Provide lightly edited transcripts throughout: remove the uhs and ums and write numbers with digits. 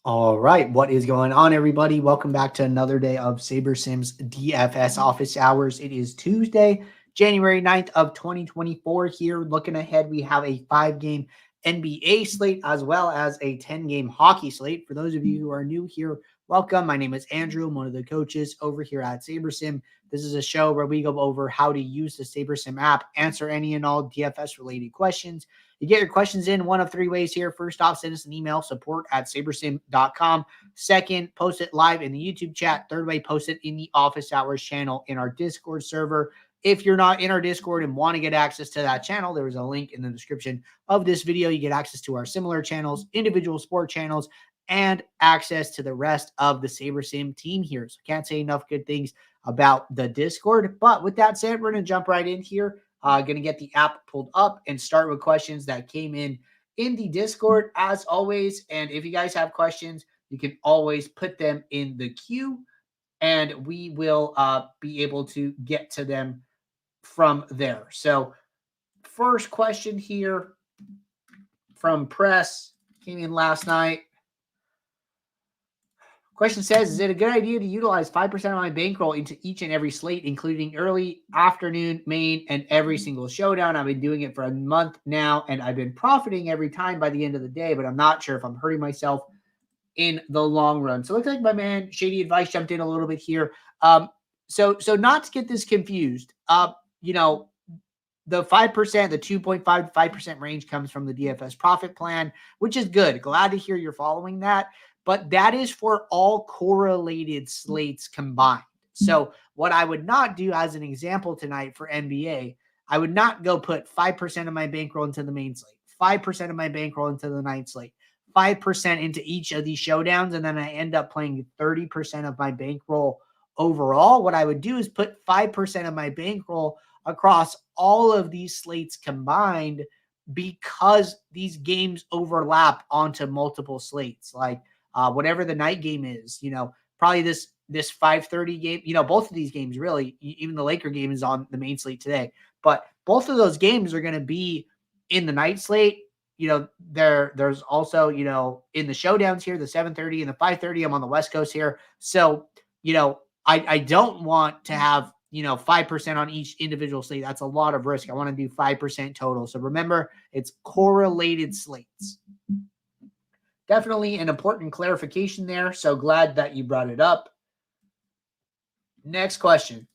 All right, what is going on, everybody? Welcome back to another day of SaberSim's DFS office hours. It is Tuesday, January 9th of 2024 here. Looking ahead, we have a 5-game NBA slate as well as a 10-game hockey slate. For those of you who are new here, welcome. My name is Andrew. I'm one of the coaches over here at SaberSim. This is a show where we go over how to use the SaberSim app, answer any and all DFS-related questions. You get your questions in one of three ways here. First off, send us an email, support@sabersim.com. Second, post it live in the YouTube chat. Third way, post it in the office hours channel in our Discord server. If you're not in our Discord and want to get access to that channel, there is a link in the description of this video. You get access to our similar channels, individual sport channels, and access to the rest of the SaberSim team here. So can't say enough good things about the Discord. But with that said, we're going to jump right in here. Going to get the app pulled up and start with questions that came in the Discord as always. And if you guys have questions, you can always put them in the queue and we will be able to get to them from there. So first question here from Press came in last night. Question says, is it a good idea to utilize 5% of my bankroll into each and every slate, including early, afternoon, main, and every single showdown? I've been doing it for a month now, and I've been profiting every time by the end of the day, but I'm not sure if I'm hurting myself in the long run. So it looks like my man Shady Advice jumped in a little bit here. So not to get this confused, the 5%, the 2.5 to 5% range comes from the DFS profit plan, which is good. Glad to hear you're following that. But that is for all correlated slates combined. So what I would not do as an example tonight for NBA, I would not go put 5% of my bankroll into the main slate, 5% of my bankroll into the ninth slate, 5% into each of these showdowns, and then I end up playing 30% of my bankroll overall. What I would do is put 5% of my bankroll across all of these slates combined because these games overlap onto multiple slates. Like, whatever the night game is, probably this 5:30 game, both of these games really, even the Laker game is on the main slate today, but both of those games are going to be in the night slate. There's also, in the showdowns here, the 7:30 and the 5:30, I'm on the West Coast here. So, I don't want to have, 5% on each individual slate. That's a lot of risk. I want to do 5% total. So remember, it's correlated slates. Definitely an important clarification there. So glad that you brought it up. Next question.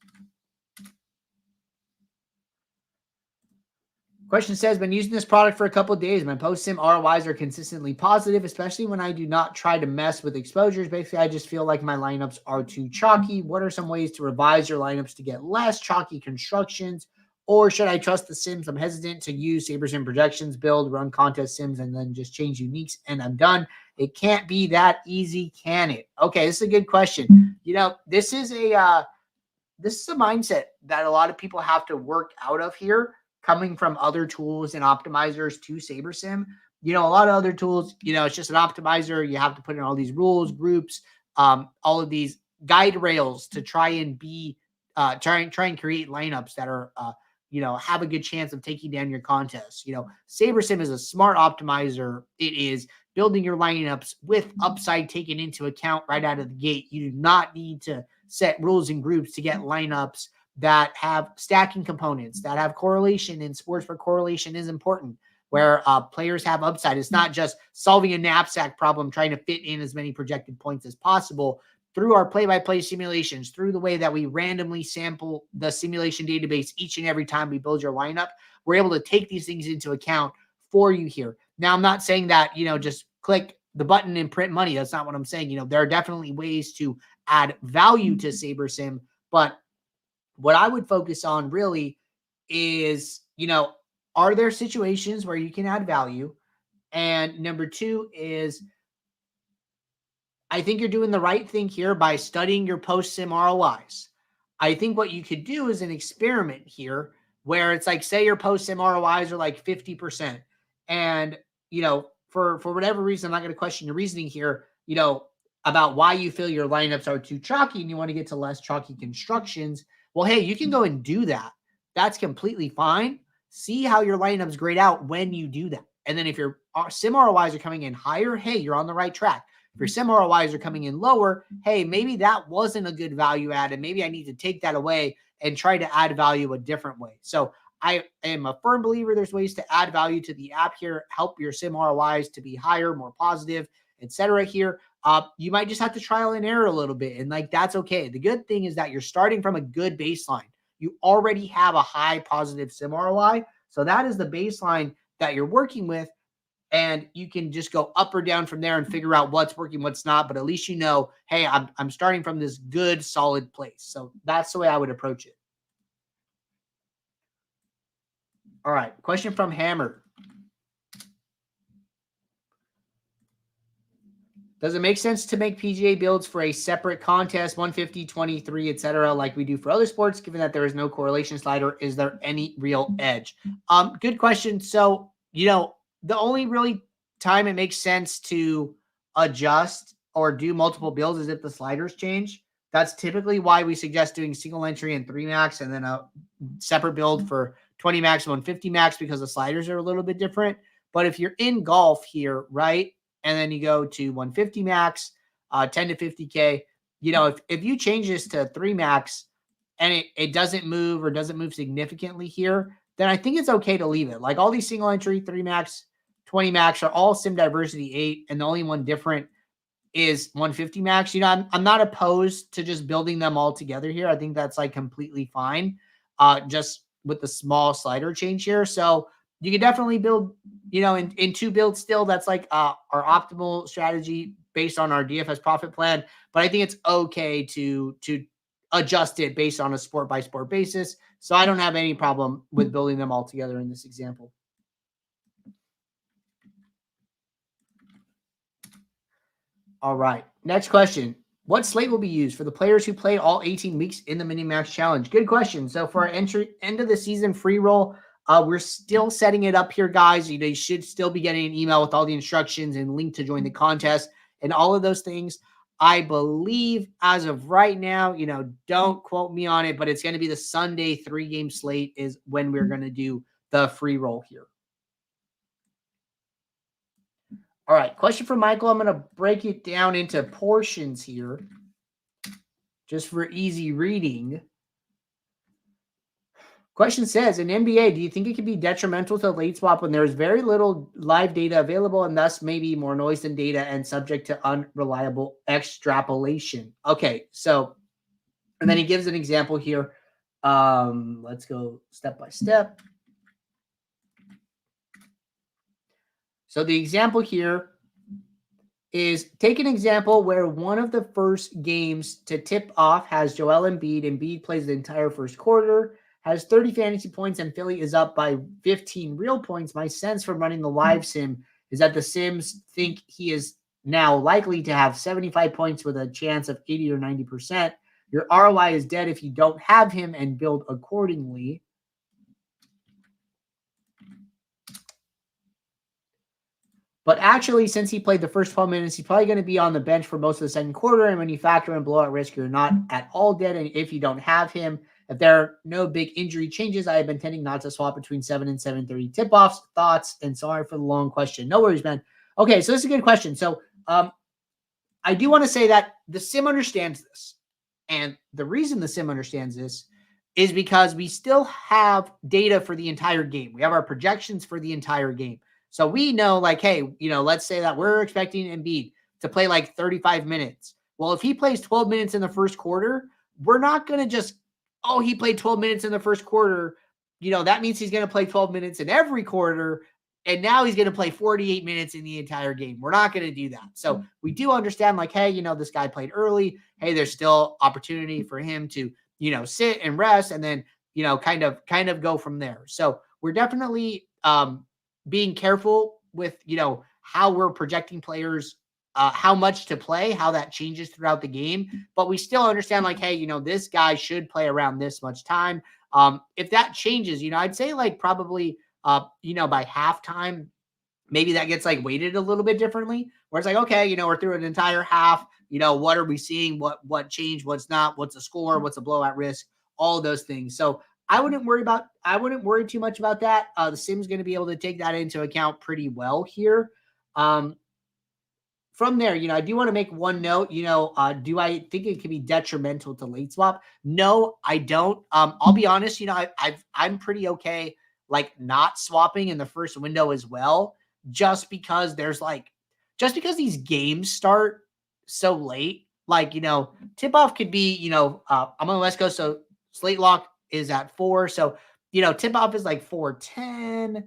Question says, been using this product for a couple of days. My post-sim ROIs are consistently positive, especially when I do not try to mess with exposures. Basically, I just feel like my lineups are too chalky. What are some ways to revise your lineups to get less chalky constructions? Or should I trust the sims? I'm hesitant to use SaberSim projections, build, run contest sims, and then just change uniques, and I'm done. It can't be that easy, can it? Okay, this is a good question. This is a mindset that a lot of people have to work out of here, coming from other tools and optimizers to SaberSim. A lot of other tools, it's just an optimizer. You have to put in all these rules, groups, all of these guide rails to try and try and create lineups that are have a good chance of taking down your contests. SaberSim is a smart optimizer. It is building your lineups with upside taken into account right out of the gate. You do not need to set rules and groups to get lineups that have stacking components, that have correlation in sports, where correlation is important, where players have upside. It's not just solving a knapsack problem, trying to fit in as many projected points as possible. Through our play-by-play simulations, through the way that we randomly sample the simulation database each and every time we build your lineup, we're able to take these things into account for you here. Now, I'm not saying that, just click the button and print money. That's not what I'm saying. There are definitely ways to add value to SaberSim, but what I would focus on really is, are there situations where you can add value? And number two is, I think you're doing the right thing here by studying your post-sim ROIs. I think what you could do is an experiment here where it's like, say your post-sim ROIs are like 50%. And, for whatever reason, I'm not going to question your reasoning here, about why you feel your lineups are too chalky and you want to get to less chalky constructions. Well, hey, you can go and do that. That's completely fine. See how your lineups grade out when you do that. And then if your sim ROIs are coming in higher, hey, you're on the right track. If your sim ROIs are coming in lower, hey, maybe that wasn't a good value add, and maybe I need to take that away and try to add value a different way. So I am a firm believer there's ways to add value to the app here, help your sim ROIs to be higher, more positive, etc. here. You might just have to trial and error a little bit, and like that's okay. The good thing is that you're starting from a good baseline. You already have a high positive sim ROI, so that is the baseline that you're working with, and you can just go up or down from there and figure out what's working, what's not. But at least you know, hey, I'm starting from this good, solid place. So that's the way I would approach it. All right, question from Hammer. Does it make sense to make PGA builds for a separate contest, 150, 23, etc., like we do for other sports, given that there is no correlation slider? Is there any real edge? Good question. So, the only really time it makes sense to adjust or do multiple builds is if the sliders change. That's typically why we suggest doing single entry and 3 max and then a separate build for 20 max, 150 max, because the sliders are a little bit different. But if you're in golf here, right, and then you go to 150 max, 10 to 50K, if you change this to 3 max and it doesn't move or doesn't move significantly here, then I think it's okay to leave it. Like all these single entry, 3 max, 20 max are all sim diversity 8, and the only one different is 150 max. I'm not opposed to just building them all together here. I think that's like completely fine, just with the small slider change here. So you can definitely build, in 2 builds still. That's like our optimal strategy based on our DFS profit plan. But I think it's okay to adjust it based on a sport by sport basis. So I don't have any problem with building them all together in this example. All right. Next question. What slate will be used for the players who play all 18 weeks in the mini max challenge? Good question. So for our end of the season free roll, we're still setting it up here, guys. You should still be getting an email with all the instructions and link to join the contest and all of those things. I believe as of right now, don't quote me on it, but it's going to be the Sunday 3-game slate is when we're going to do the free roll here. All right, question from Michael. I'm going to break it down into portions here just for easy reading. Question says, in NBA, do you think it could be detrimental to late swap when there's very little live data available and thus maybe more noise than data and subject to unreliable extrapolation? Okay, so, and then he gives an example here. Let's go step by step. So the example here is, take an example where one of the first games to tip off has Joel Embiid. Embiid plays the entire first quarter, has 30 fantasy points, and Philly is up by 15 real points. My sense from running the live sim is that the sims think he is now likely to have 75 points with a chance of 80 or 90%. Your ROI is dead if you don't have him, and build accordingly. But actually, since he played the first 12 minutes, he's probably going to be on the bench for most of the second quarter. And when you factor in blowout risk, you're not at all dead. And if you don't have him, if there are no big injury changes, I have been tending not to swap between 7 and 7:30 tip-offs. Thoughts? And sorry for the long question. No worries, man. Okay, so this is a good question. So I do want to say that the sim understands this. And the reason the sim understands this is because we still have data for the entire game. We have our projections for the entire game. So we know, like, hey, let's say that we're expecting Embiid to play like 35 minutes. Well, if he plays 12 minutes in the first quarter, we're not going to just, he played 12 minutes in the first quarter. That means he's going to play 12 minutes in every quarter. And now he's going to play 48 minutes in the entire game. We're not going to do that. So we do understand, like, hey, this guy played early. Hey, there's still opportunity for him to, sit and rest and then, kind of go from there. So we're definitely, being careful with, how we're projecting players, how much to play, how that changes throughout the game. But we still understand, like, hey, this guy should play around this much time. If that changes, I'd say like probably, by halftime, maybe that gets like weighted a little bit differently, where it's like, okay, we're through an entire half. What are we seeing? What changed? What's not? What's the score? What's the blowout risk? All of those things. So I wouldn't worry too much about that. The sim's going to be able to take that into account pretty well here. from there, I do want to make one note. Do I think it could be detrimental to late swap? No, I don't. I'll be honest. I'm pretty okay like not swapping in the first window as well, just because just because these games start so late. Like tip off could be I'm on the West Coast, so slate lock is at 4. So tip off is like 4:10.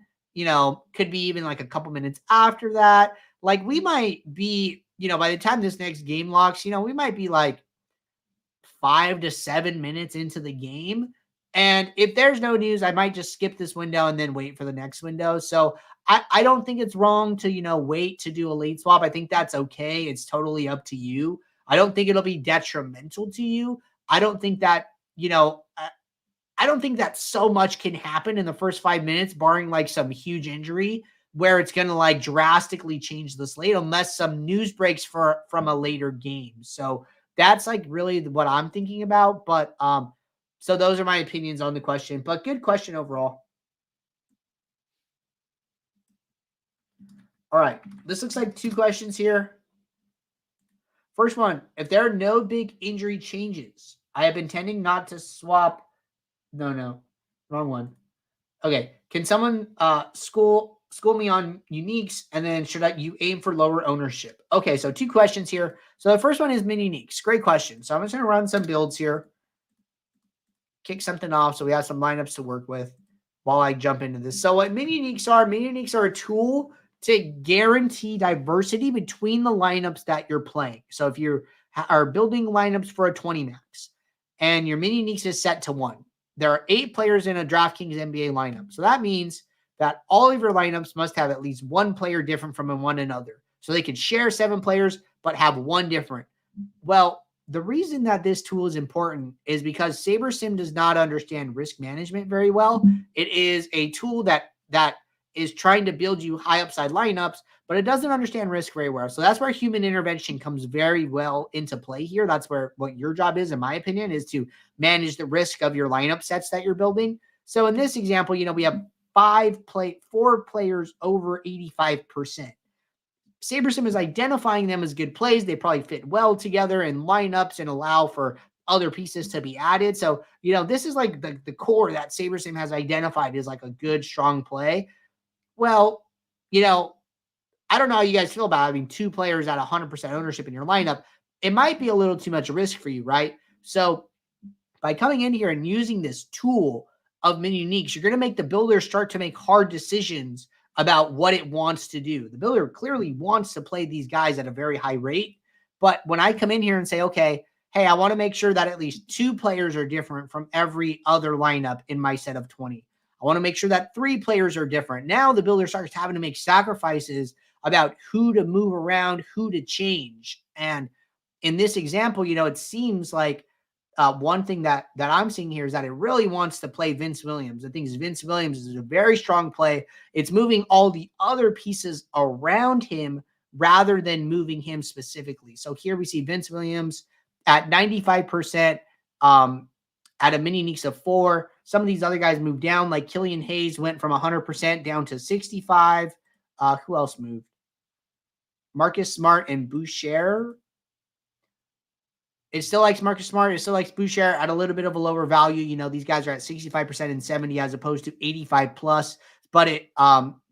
Could be even like a couple minutes after that. Like we might be, by the time this next game locks, we might be like 5 to 7 minutes into the game. And if there's no news, I might just skip this window and then wait for the next window. So I don't think it's wrong to, wait to do a late swap. I think that's okay. It's totally up to you. I don't think it'll be detrimental to you. I don't think that, I don't think that so much can happen in the first 5 minutes, barring like some huge injury where it's going to like drastically change the slate unless some news breaks from a later game. So that's like really what I'm thinking about. But so those are my opinions on the question, but good question overall. All right. This looks like 2 questions here. First one, if there are no big injury changes, I have been tending not to swap. No, wrong one. Okay. Can someone school me on uniques, and then should you aim for lower ownership? Okay, so 2 questions here. So the first one is mini uniques. Great question. So I'm just going to run some builds here, kick something off so we have some lineups to work with while I jump into this. So what mini uniques are a tool to guarantee diversity between the lineups that you're playing. So if you are building lineups for a 20 max and your mini uniques is set to 1, there are 8 players in a DraftKings NBA lineup. So that means that all of your lineups must have at least 1 player different from one another. So they could share 7 players, but have 1 different. Well, the reason that this tool is important is because SaberSim does not understand risk management very well. It is a tool that is trying to build you high upside lineups, but it doesn't understand risk very well. So that's where human intervention comes very well into play here. That's where what your job is, in my opinion, is to manage the risk of your lineup sets that you're building. So in this example, we have 4 players over 85%. SaberSim is identifying them as good plays. They probably fit well together in lineups and allow for other pieces to be added. So, this is like the core that SaberSim has identified as like a good, strong play. Well, I don't know how you guys feel about having 2 players at 100% ownership in your lineup. It might be a little too much risk for you, right? So by coming in here and using this tool of mini uniques, you're going to make the builder start to make hard decisions about what it wants to do. The builder clearly wants to play these guys at a very high rate. But when I come in here and say, okay, hey, I want to make sure that at least 2 players are different from every other lineup in my set of 20. I want to make sure that 3 players are different. Now the builder starts having to make sacrifices about who to move around, who to change. And in this example, it seems like one thing that I'm seeing here is that it really wants to play Vince Williams. I think Vince Williams is a very strong play. It's moving all the other pieces around him rather than moving him specifically. So here we see Vince Williams at 95%, at a mini uniques of 4. Some of these other guys moved down, like Killian Hayes went from 100% down to 65. Who else moved? Marcus Smart and Boucher. It still likes Marcus Smart. It still likes Boucher at a little bit of a lower value. These guys are at 65% and 70 as opposed to 85 plus. But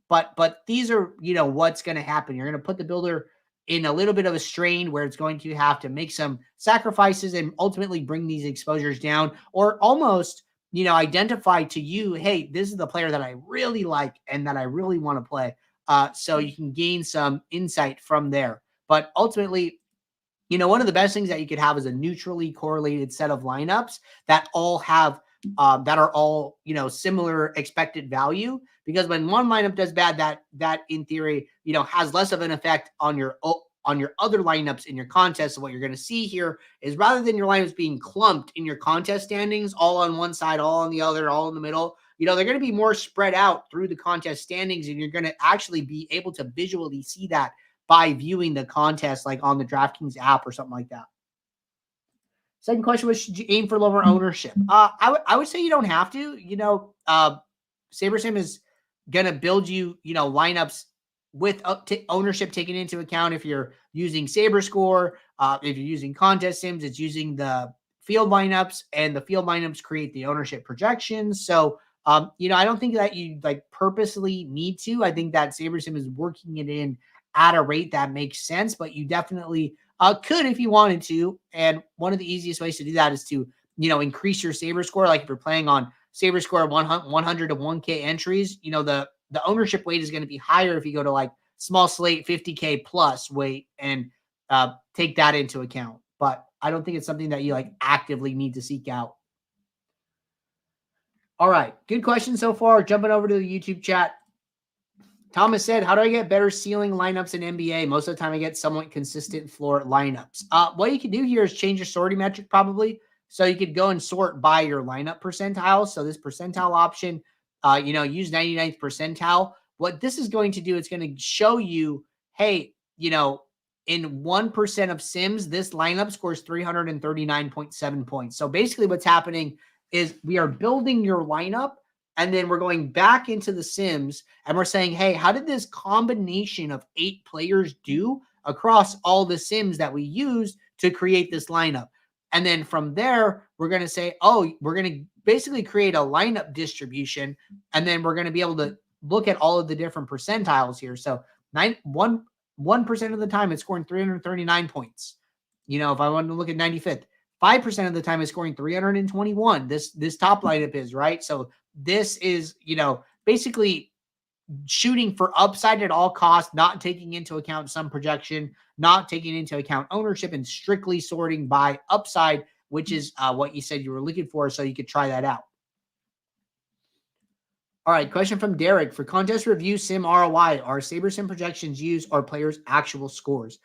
but these are, what's going to happen. You're going to put the builder in a little bit of a strain where it's going to have to make some sacrifices and ultimately bring these exposures down, or almost, identify to you, hey, this is the player that I really like and that I really want to play. So you can gain some insight from there. But ultimately, one of the best things that you could have is a neutrally correlated set of lineups that all have that are all, similar expected value, because when one lineup does bad, that in theory, has less of an effect on your other lineups in your contest. So what you're going to see here is, rather than your lineups being clumped in your contest standings, all on one side, all on the other, all in the middle, they're going to be more spread out through the contest standings, and you're going to actually be able to visually see that by viewing the contest, like on the DraftKings app or something like that. Second question was, should you aim for lower ownership? I would say you don't have to. SaberSim is going to build you, lineups with ownership taken into account. If you're using Saber Score, if you're using contest sims, it's using the field lineups, and the field lineups create the ownership projections. So, I don't think that you like purposely need to. I think that Saber Sim is working it in at a rate that makes sense, but you definitely could if you wanted to. And one of the easiest ways to do that is to, increase your Saber Score. Like if you're playing on Saber Score 100 to 1K entries, the ownership weight is going to be higher if you go to like small slate 50K plus weight and take that into account. But I don't think it's something that you like actively need to seek out. All right. Good question so far. Jumping over to the YouTube chat. Thomas said, how do I get better ceiling lineups in NBA? Most of the time I get somewhat consistent floor lineups. What you can do here is change your sorting metric probably. So you could go and sort by your lineup percentile. So this percentile option, use 99th percentile. What this is going to do, it's going to show you, hey, in 1% of sims, this lineup scores 339.7 points. So basically what's happening is we are building your lineup, and then we're going back into the sims and we're saying, hey, how did this combination of 8 players do across all the sims that we use to create this lineup? And then from there, we're going to say, oh, we're going to basically create a lineup distribution. And then we're going to be able to look at all of the different percentiles here. So 1% of the time it's scoring 339 points. If I wanted to look at 95th, 5% of the time it's scoring 321. This top lineup is, right? So this is, basically shooting for upside at all costs, not taking into account some projection, not taking into account ownership, and strictly sorting by upside, which is what you said you were looking for. So you could try that out. All right. Question from Derek. For contest review sim ROI, are Saber Sim projections used or players' actual scores?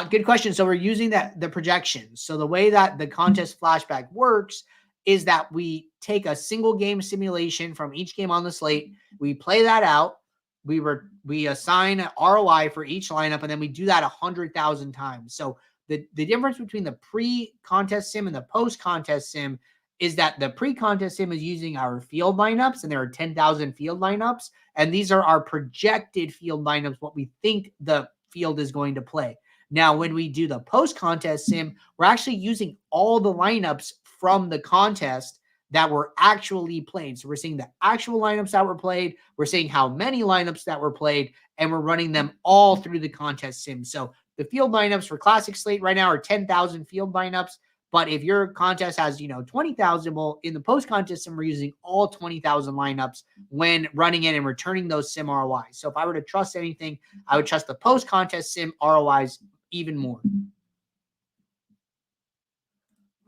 Good question. So we're using the projections. So the way that the contest flashback works is that we take a single game simulation from each game on the slate. We play that out. We assign an ROI for each lineup, and then we do that 100,000 times. So the difference between the pre-contest sim and the post-contest sim is that the pre-contest sim is using our field lineups, and there are 10,000 field lineups. And these are our projected field lineups, what we think the field is going to play. Now, when we do the post-contest sim, we're actually using all the lineups from the contest that were actually played. So we're seeing the actual lineups that were played. We're seeing how many lineups that were played, and we're running them all through the contest sim. So the field lineups for Classic Slate right now are 10,000 field lineups. But if your contest has, 20,000, well, in the post-contest sim, we're using all 20,000 lineups when running it and returning those sim ROIs. So if I were to trust anything, I would trust the post-contest sim ROIs even more.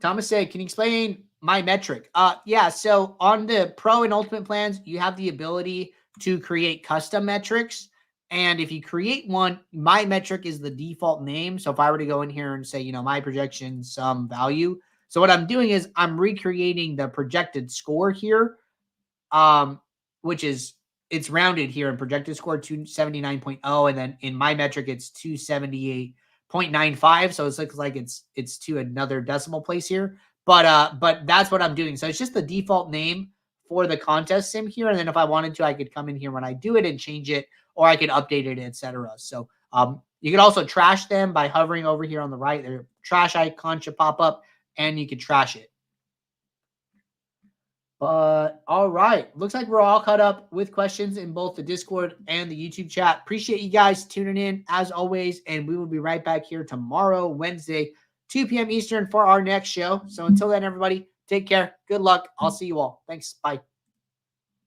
Thomas said, can you explain my metric? Yeah, so on the Pro and Ultimate plans, you have the ability to create custom metrics. And if you create one, my metric is the default name. So if I were to go in here and say, my projection, some value. So what I'm doing is I'm recreating the projected score here, which is, it's rounded here and projected score 279.0. And then in my metric, it's 278.95. So it looks like it's to another decimal place here. But that's what I'm doing. So it's just the default name for the contest sim here. And then if I wanted to, I could come in here when I do it and change it, or I could update it, etc. So you can also trash them by hovering over here on the right. Their trash icon should pop up, and you can trash it. But all right, looks like we're all caught up with questions in both the Discord and the YouTube chat. Appreciate you guys tuning in as always, and we will be right back here tomorrow, Wednesday, 2 p.m. Eastern for our next show. So until then, everybody, take care. Good luck. I'll see you all. Thanks. Bye.